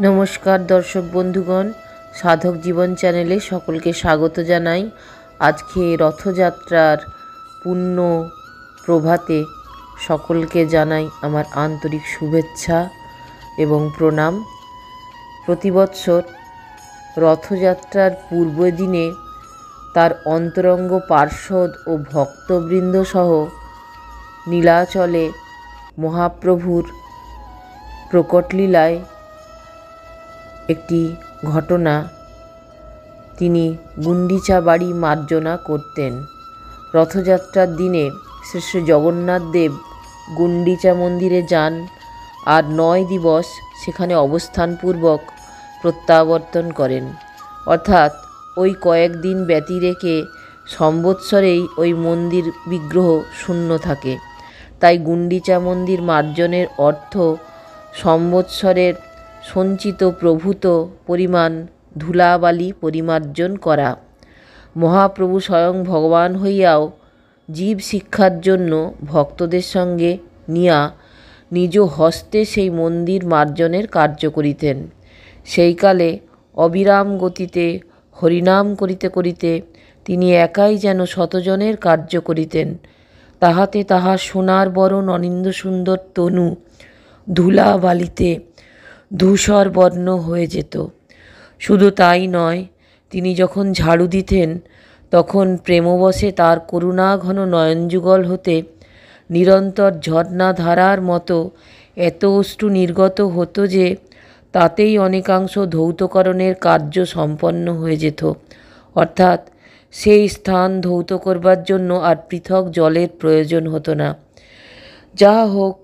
নমস্কার দর্শক বন্ধুগণ, সাধক জীবন চ্যানেলে সকলকে স্বাগত জানাই। আজকে রথযাত্রার পূর্ণ প্রভাতে সকলকে জানাই আমার আন্তরিক শুভেচ্ছা এবং প্রণাম। প্রতি বৎসর রথযাত্রার পূর্ব দিনে তার অন্তরঙ্গ পার্ষদ ও ভক্তবৃন্দ সহ নীলাচলে মহাপ্রভুর প্রকটলীলায় একটি ঘটনা, তিনি গুন্ডিচা বাড়ি মার্জনা করতেন। রথযাত্রার দিনে শ্রী শ্রী জগন্নাথ দেব গুন্ডিচা মন্দিরে যান আর 9 দিবস সেখানে অবস্থানপূর্বক প্রত্যাবর্তন করেন। অর্থাৎ ওই কয়েকদিন ব্যতী রেখে সম্বৎসরেই ওই মন্দির বিগ্রহ শূন্য থাকে। তাই গুন্ডিচা মন্দির মার্জনের অর্থ সম্বৎসরের সঞ্চিত প্রভূত পরিমাণ ধূলাবালি পরিমার্জন করা। মহাপ্রভু স্বয়ং ভগবান হইয়াও জীব শিক্ষার জন্য ভক্তদের সঙ্গে নিয়া নিজ হস্তে সেই মন্দির মার্জনের কার্য করিতেন। সেই কালে অবিরাম গতিতে হরিনাম করিতে করিতে তিনি একাই যেন শতজনের কার্য করিতেন। তাহাতে তাহার সোনার বরণ অনিন্দ সুন্দর তনু ধূলাবালিতে ধূসর বর্ণ হয়ে যেত। শুধু তাই নয়, তিনি যখন ঝাড়ু দিতেন তখন প্রেমবশে তার করুণাঘন নয়নযুগল হতে নিরন্তর ঝর্ণা ধারার মতো এত অশ্রু নির্গত হতো যে তাতেই অনেকাংশ ধৌতকরণের কার্য সম্পন্ন হয়ে যেত। অর্থাৎ সেই স্থান ধৌত করবার জন্য আর পৃথক জলের প্রয়োজন হতো না। যা হোক,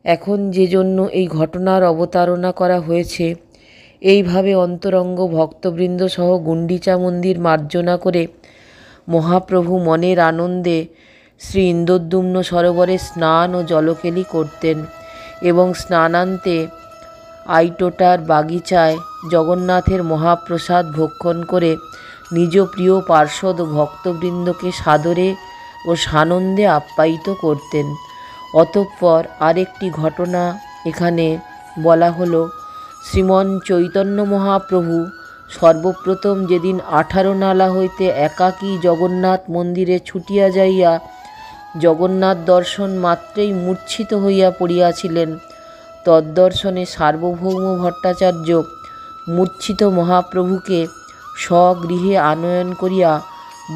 এখন যে জন্য এই ঘটনার অবতারণা করা হয়েছে, এইভাবে অন্তরঙ্গ ভক্তবৃন্দ সহ গুন্ডিচা মন্দির মার্জনা করে মহাপ্রভু মনের আনন্দে শ্রী ইন্দ্রদ্যুম্ন সরোবরে স্নান ও জলকেলি করতেন এবং স্নানান্তে আইটোটার বাগিচায় জগন্নাথের মহাপ্রসাদ ভক্ষণ করে নিজ প্রিয় পার্ষদ ও ভক্তবৃন্দকে সাদরে ও সানন্দে আপ্যায়িত করতেন। অতঃপর আরেকটি ঘটনা এখানে বলা হলো। শ্রীমন চৈতন্য মহাপ্রভু সর্বপ্রথম যেদিন 18 নালা হইতে একাকী জগন্নাথ মন্দিরে ছুটিয়া যাইয়া জগন্নাথ দর্শন মাত্রেই মূর্ছিত হইয়া পড়িয়াছিলেন, তদ্দর্শনে সার্বভৌম ভট্টাচার্য মূর্ছিত মহাপ্রভুকে স্বগৃহে আনয়ন করিয়া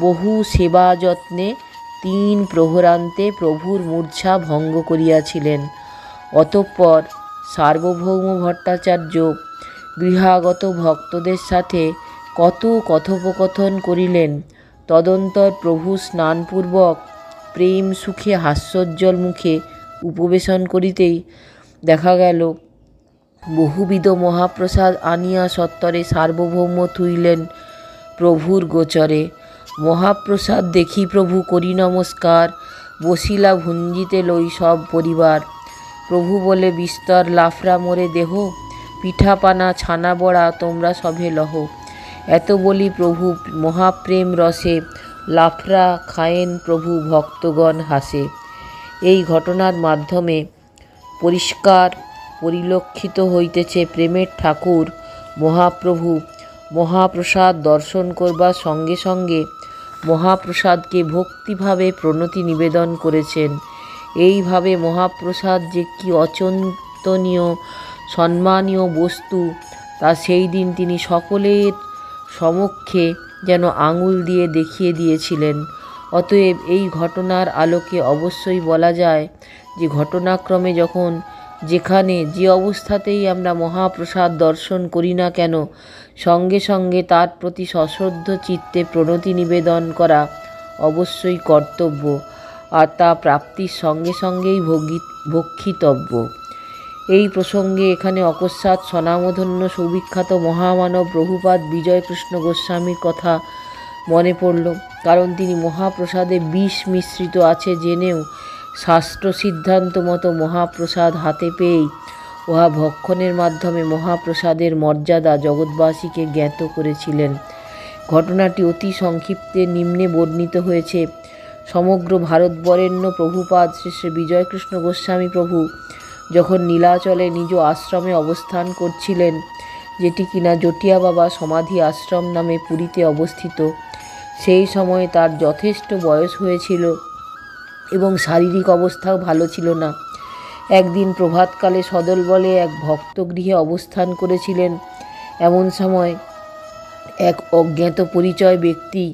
বহু সেবা যত্নে 3 প্রহরান্তে প্রভুর মূর্ছা ভঙ্গ করিয়াছিলেন। অতঃপর সার্বভৌম ভট্টাচার্য গৃহাগত ভক্তদের সাথে কত কথোপকথন করিলেন। তদন্তর প্রভু স্নানপূর্বক প্রেম সুখে হাস্যোজ্জ্বল মুখে উপবেশন করিতেই দেখা গেল বহুবিধ মহাপ্রসাদ আনিয়া সত্বরে সার্বভৌম থুইলেন প্রভুর গোচরে। মহাপ্রসাদ দেখি প্রভু করি নমস্কার, বসিলা ভুঞ্জিতে লই সব পরিবার। প্রভু বলে বিস্তর লাফরা মোরে দেহ, পিঠাপানা ছানা বড়া তোমরা সভে লহ। এত বলি প্রভু মহাপ্রেম রসে, লাফরা খায়েন প্রভু ভক্তগণ হাসে। এই ঘটনার মাধ্যমে পরিষ্কার পরিলক্ষিত হইতেছে প্রেমের ঠাকুর মহাপ্রভু মহাপ্রসাদ দর্শন করবার সঙ্গে সঙ্গে মহাপ্রসাদকে ভক্তিভাবে প্রণতি নিবেদন করেছেন। এইভাবে মহাপ্রসাদ যে কি অচিন্তনীয় সম্মানীয় বস্তু তা সেই দিন তিনি সকলের সমক্ষে যেন আঙুল দিয়ে দেখিয়ে দিয়েছিলেন। অতএব এই ঘটনার আলোকে অবশ্যই বলা যায় যে ঘটনাক্রমে যখন যেখানে যে অবস্থাতেই আমরা মহাপ্রসাদ দর্শন করি না কেন, সঙ্গে সঙ্গে তার প্রতি সশ্রদ্ধ চিত্তে প্রণতি নিবেদন করা অবশ্যই কর্তব্য, আর তা প্রাপ্তির সঙ্গে সঙ্গেই ভক্ষিতব্য। এই প্রসঙ্গে এখানে অকস্মাৎ স্বনামধন্য সুবিখ্যাত মহামানব প্রভুপাদ বিজয়কৃষ্ণ গোস্বামীর কথা মনে পড়ল। কারণ তিনি মহাপ্রসাদে বিষ মিশ্রিত আছে জেনেও শাস্ত্র সিদ্ধান্ত মতো মহাপ্রসাদ হাতে পেয়েই উহা ভক্ষণের মাধ্যমে মহাপ্রসাদের মর্যাদা জগৎবাসীকে জ্ঞাত করেছিলেন। ঘটনাটি অতি সংক্ষিপ্তে নিম্নে বর্ণিত হয়েছে। সমগ্র ভারতবরেণ্য প্রভুপাদ শ্রী শ্রী বিজয়কৃষ্ণ গোস্বামী প্রভু যখন নীলাচলে নিজ আশ্রমে অবস্থান করছিলেন, যেটি কিনা জটিয়া বাবা সমাধি আশ্রম নামে পুরীতে অবস্থিত। সেই সময়ে তার যথেষ্ট বয়স হয়েছিল এবং শারীরিক অবস্থাও ভালো ছিল না। একদিন প্রভাতকালে সদলবলে এক ভক্তগৃহে অবস্থান করেছিলেন। এমন সময় এক অজ্ঞাত পরিচয় ব্যক্তি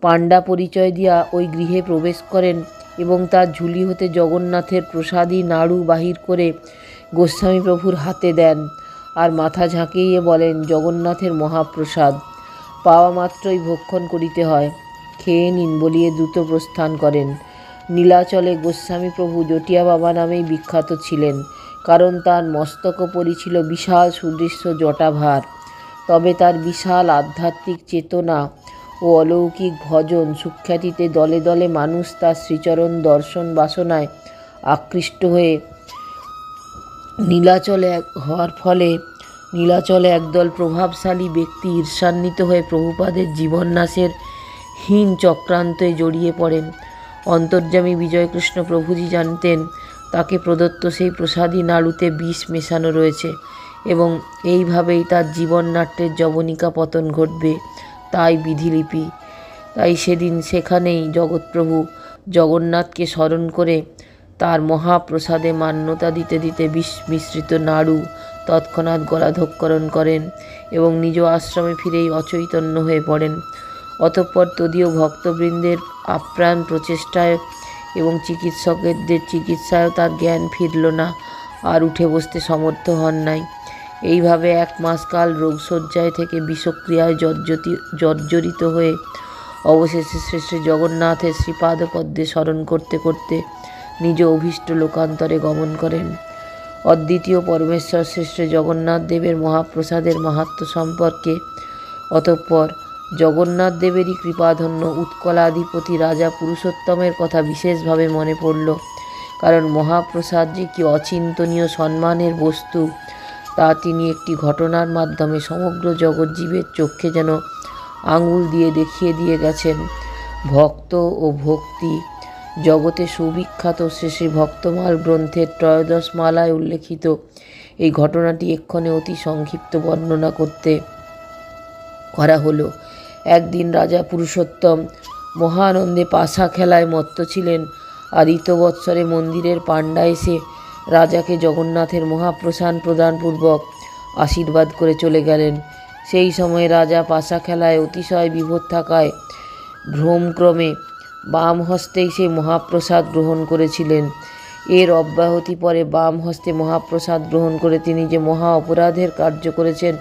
পাণ্ডা পরিচয় দিয়া ওই গৃহে প্রবেশ করেন এবং তার ঝুলি হতে জগন্নাথের প্রসাদী নাড়ু বাহির করে গোস্বামী প্রভুর হাতে দেন আর মাথা ঝাঁকিয়ে বলেন, জগন্নাথের মহাপ্রসাদ, পাওয়া মাত্রই ভক্ষণ করিতে হয়, খেয়ে নিন বলিয়ে দ্রুত প্রস্থান করেন। নীলাচলে গোস্বামী প্রভু জটিয়া বাবা নামেই বিখ্যাত ছিলেন, কারণ তার মস্তকোপরি ছিল বিশাল সুদৃশ্য জটাভার। তবে তার বিশাল আধ্যাত্মিক চেতনা ও অলৌকিক ভজন সুখ্যাতিতে দলে দলে মানুষ তার শ্রীচরণ দর্শন বাসনায় আকৃষ্ট হয়ে নীলাচলে একদল প্রভাবশালী ব্যক্তি ঈর্ষান্বিত হয়ে প্রভুপাদের জীবন্যাসের হীন চক্রান্তে জড়িয়ে পড়েন। অন্তর্যামী বিজয়কৃষ্ণ প্রভুজি জানতেন তাকে প্রদত্ত সেই প্রসাদী নাড়ুতে বিষ মেশানো রয়েছে এবং এইভাবেই তার জীবননাট্যের যবনিকা পতন ঘটবে, তাই বিধিলিপি। তাই সেদিন সেখানেই জগৎপ্রভু জগন্নাথকে স্মরণ করে তার মহাপ্রসাদে মান্যতা দিতে দিতে বিষ মিশ্রিত নাড়ু তৎক্ষণাৎ গলাধঃকরণ করেন এবং নিজ আশ্রমে ফিরেই অচৈতন্য হয়ে পড়েন। অতঃপর তদীয় ভক্তবৃন্দের আপ্রাণ প্রচেষ্টায় এবং চিকিৎসকদের চিকিৎসায়ও তার জ্ঞান ফিরল না, আর উঠে বসতে সমর্থ হন নাই। এইভাবে 1 মাস কাল রোগশয্যায় থেকে বিষক্রিয়ায় জর্জরিত হয়ে অবশেষে শ্রী শ্রী জগন্নাথের শ্রীপাদপদ্মে স্মরণ করতে করতে নিজ অভীষ্ট লোকান্তরে গমন করেন। অদ্বিতীয় পরমেশ্বর শ্রী শ্রী জগন্নাথ দেবের মহাপ্রসাদের মাহাত্ম্য সম্পর্কে অতঃপর জগন্নাথ দেবেরই কৃপাধন্য উৎকলাধিপতি রাজা পুরুষোত্তমের কথা বিশেষভাবে মনে পড়ল। কারণ মহাপ্রসাদ যে কি অচিন্তনীয় সম্মানের বস্তু তা তিনি একটি ঘটনার মাধ্যমে সমগ্র জগৎজীবের চক্ষে যেন আঙুল দিয়ে দেখিয়ে দিয়ে গেছেন। ভক্ত ও ভক্তি জগতে সুবিখ্যাত শ্রী শ্রী ভক্তমাল গ্রন্থের 13 মালায় উল্লেখিত এই ঘটনাটি এক্ষণে অতি সংক্ষিপ্ত বর্ণনা করা হলো। একদিন রাজা পুরুষোত্তম মহানন্দে পাশা খেলায় মত্ত ছিলেন, আর ইতবৎসরে মন্দিরের পাণ্ডা এসে রাজাকে জগন্নাথের মহাপ্রসাদ প্রদানপূর্বক আশীর্বাদ করে চলে গেলেন। সেই সময়ে রাজা পাশা খেলায় অতিশয় বিভোর থাকায় ভ্রমক্রমে বাম হস্তেই সেই মহাপ্রসাদ গ্রহণ করেছিলেন। এর অব্যাহতি পরে বাম হস্তে মহাপ্রসাদ গ্রহণ করে তিনি যে মহা অপরাধের কার্য করেছেন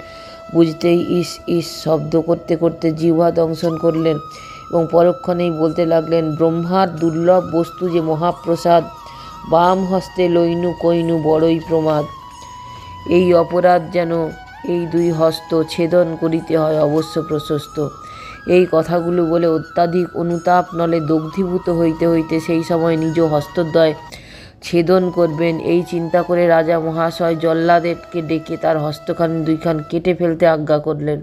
বুঝতেই ইস ইস শব্দ করতে করতে জিহ্বা দংশন করলেন এবং পরক্ষণেই বলতে লাগলেন, ব্রহ্মার দুর্লভ বস্তু যে মহাপ্রসাদ, বাম হস্তে লইনু কইনু বড়ই প্রমাদ। এই অপরাধ যেন এই 2 হস্ত ছেদন করিতে হয় অবশ্য প্রশস্ত। এই কথাগুলো বলে অত্যাধিক অনুতাপ নলে দগ্ধীভূত হইতে হইতে সেই সময় নিজ হস্তদ্বয় ছেদন করবেন এই চিন্তা করে রাজা মহাশয় জল্লাদেরকে ডেকে তার হস্তখানি 2 খান কেটে ফেলতে আজ্ঞা করলেন।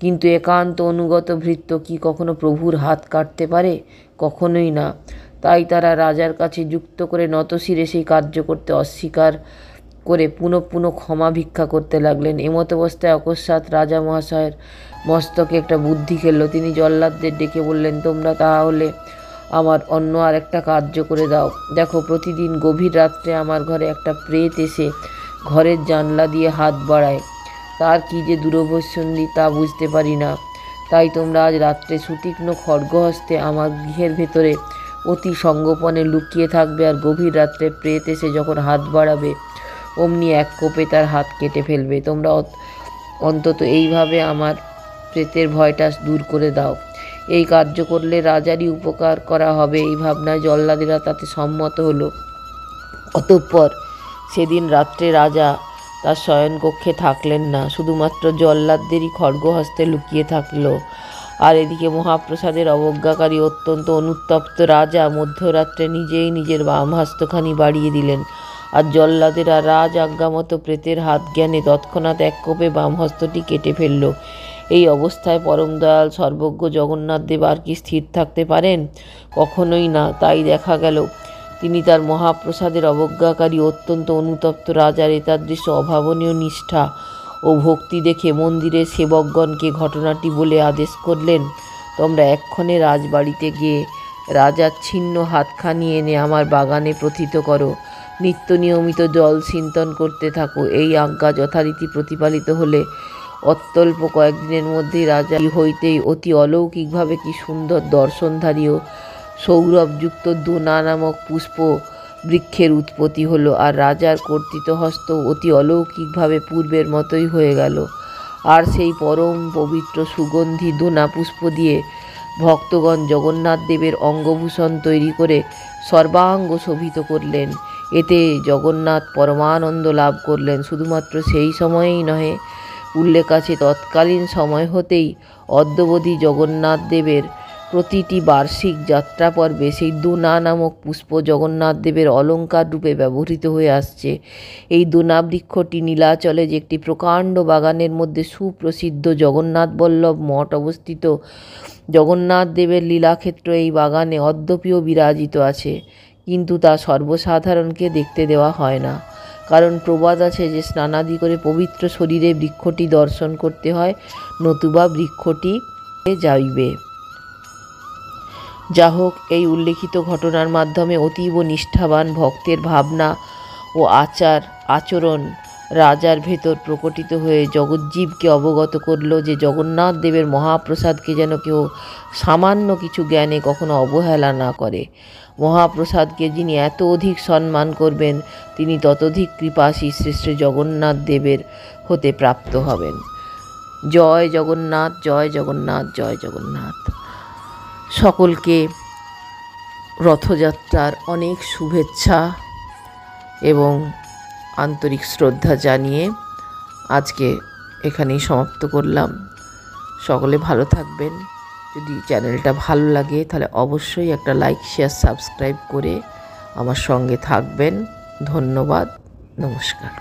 কিন্তু একান্ত অনুগত ভৃত্য কি কখনো প্রভুর হাত কাটতে পারে? কখনোই না। তাই তারা রাজার কাছে যুক্ত করে নতশিরে সেই কার্য করতে অস্বীকার করে পুনঃ পুনঃ ক্ষমা ভিক্ষা করতে লাগলেন। এমত অবস্থায় অকস্মাৎ রাজা মহাশয়ের মস্তকে একটা বুদ্ধি খেলল। তিনি জল্লাদদের ডেকে বললেন, তোমরা তাহলে আমার অন্য আর একটা কার্য করে দাও। দেখো, প্রতিদিন গভীর রাত্রে আমার ঘরে একটা প্রেত এসে ঘরের জানলা দিয়ে হাত বাড়ায়। তার কি যে দুরভ্যসন্ধি তা বুঝতে পারি না। তাই তোমরা আজ রাত্রে সুতীক্ষ্ণ খড়গহস্তে আমার গৃহের ভেতরে অতি সঙ্গোপনে লুকিয়ে থাকবে, আর গভীর রাত্রে প্রেত এসে যখন হাত বাড়াবে অমনি এক কোপে তার হাত কেটে ফেলবে। তোমরা অন্তত এইভাবে আমার প্রেতের ভয়টা দূর করে দাও। এই কার্য করলে রাজারই উপকার করা হবে। এই ভাবনায় জল্লাদেরা তাতে সম্মত হলো। অতঃপর সেদিন রাত্রে রাজা তার শয়নকক্ষে থাকলেন না, শুধুমাত্র জল্লাদদেরই খড়গহস্তে লুকিয়ে থাকল। আর এদিকে মহাপ্রসাদের অবজ্ঞাকারী অত্যন্ত অনুতপ্ত রাজা মধ্যরাত্রে নিজেই নিজের বাম হস্তখানি বাড়িয়ে দিলেন, আর জল্লাদেরা রাজ আজ্ঞামতো প্রেতের হাত জ্ঞানে তৎক্ষণাৎ এক কোপে বাম হস্তটি কেটে ফেলল। এই অবস্থায় পরম দয়াল সর্বজ্ঞ জগন্নাথ দেব আর কি স্থির থাকতে পারেন? কখনোই না। তাই দেখা গেল তিনি তার মহাপ্রসাদের অবজ্ঞাকারী অত্যন্ত অনুতপ্ত রাজার এতাদৃশ অভাবনীয় নিষ্ঠা ও ভক্তি দেখে মন্দিরের সেবকগণকে ঘটনাটি বলে আদেশ করলেন, তোমরা এক্ষণে রাজবাড়িতে গিয়ে রাজার ছিন্ন হাতখানি এনে আমার বাগানে প্রথিত করো, নিত্য নিয়মিত জল সিঞ্চন করতে থাকো। এই আজ্ঞা যথারীতি প্রতিপালিত হলে অত্যল্প কয়েকদিনের মধ্যেই রাজা হইতেই অতি অলৌকিকভাবে কি সুন্দর দর্শনধারী ও সৌরভযুক্ত দোনা নামক পুষ্প বৃক্ষের উৎপত্তি হলো, আর রাজার কর্তৃত্বহস্ত অতি অলৌকিকভাবে পূর্বের মতোই হয়ে গেল। আর সেই পরম পবিত্র সুগন্ধি দোনা পুষ্প দিয়ে ভক্তগণ জগন্নাথ দেবের অঙ্গভূষণ তৈরি করে সর্বাঙ্গ শোভিত করলেন। এতে জগন্নাথ পরমানন্দ লাভ করলেন। শুধুমাত্র সেই সময়েই নহে, উল্লেখ আছে তৎকালীন সময় হতেই অদ্যাবধি জগন্নাথ দেবের প্রতিটি বার্ষিক যাত্রা পর্বে সেই দোনা নামক পুষ্প জগন্নাথ দেবের অলঙ্কার রূপে ব্যবহৃত হয়ে আসছে। এই দোনা বৃক্ষটি নীলাচলে যে একটি প্রকাণ্ড বাগানের মধ্যে সুপ্রসিদ্ধ জগন্নাথ বল্লভ মঠ অবস্থিত। জগন্নাথ দেবের লীলাক্ষেত্র এই বাগানে অদ্যাপিও বিরাজিত আছে, কিন্তু তা সর্বসাধারণকে দেখতে দেওয়া হয় না। কারণ প্রবাদ আছে যে স্নানাদি করে পবিত্র শরীরে বৃক্ষটি দর্শন করতে হয়, নতুবা বৃক্ষটি যাইবে। যা হোক, এই উল্লেখিত ঘটনার মাধ্যমে অতীব নিষ্ঠাবান ভক্তের ভাবনা ও আচরণ রাজার ভেতর প্রকটিত হয়ে জগজ্জীবকে অবগত করল যে জগন্নাথ দেবের মহাপ্রসাদকে যেন কেউ সামান্য কিছু জ্ঞানে কখনো অবহেলা না করে। মহাপ্রসাদকে যিনি এত অধিক সম্মান করবেন, তিনি ততোধিক কৃপাশী শ্রী শ্রী জগন্নাথ দেবের হতে প্রাপ্ত হবেন। জয় জগন্নাথ, জয় জগন্নাথ, জয় জগন্নাথ। সকলকে রথযাত্রার অনেক শুভেচ্ছা এবং আন্তরিক শ্রদ্ধা জানিয়ে আজকে এখানেই সমাপ্ত করলাম। সকলে ভালো থাকবেন। যদি চ্যানেলটা ভালো লাগে তাহলে অবশ্যই একটা লাইক, শেয়ার, সাবস্ক্রাইব করে আমার সঙ্গে থাকবেন। ধন্যবাদ, নমস্কার।